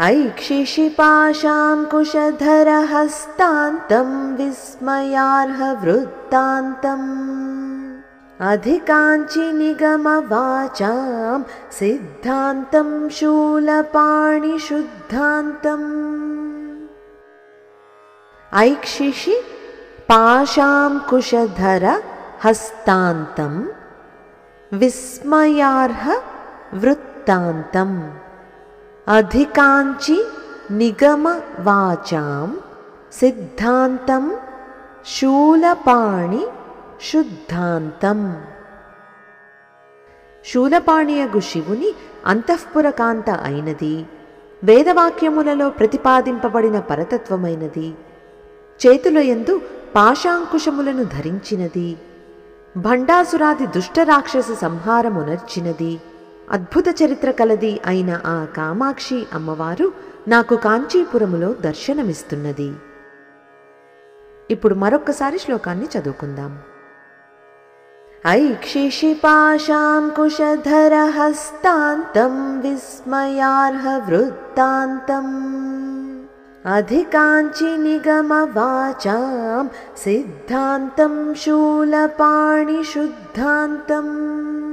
ऐक्षिशिपाशाङ्कुशधरहस्तान्तं विस्मयार्हवृत्तान्तम् अधिकाञ्चिनिगमवाचां सिद्धान्तं शूलपाणिशुद्धान्तम्। ऐक्षिषि पाशाङ्कुशधर हस्तान्तं विस्मयार्ह वृत्तान्तम् अधिकाञ्चि निगम वाचां सिद्धान्तं शूलपाणि శుద్ధాంతం। శూలపాణియగు శివుని అంతఃపురకాంత అయినది, వేదవాక్యములలో ప్రతిపాదింపబడిన పరతత్వమైనది, చేతులయందు పాశాంకుశములను ధరించినది, భండాసురాది దుష్టరాక్షస సంహారమునర్చినది, అద్భుత చరిత్ర కలది అయిన ఆ కామాక్షి అమ్మవారు నాకు కాంచీపురములో దర్శనమిస్తున్నది. ఇప్పుడు మరొక్కసారి శ్లోకాన్ని చదువుకుందాం. ऐक्षिशिपाशाङ्कुशधरहस्तान्तं विस्मयार्हवृत्तान्तम् अधिकाञ्चिनिगमवाचां सिद्धान्तं शूलपाणिशुद्धान्तम्।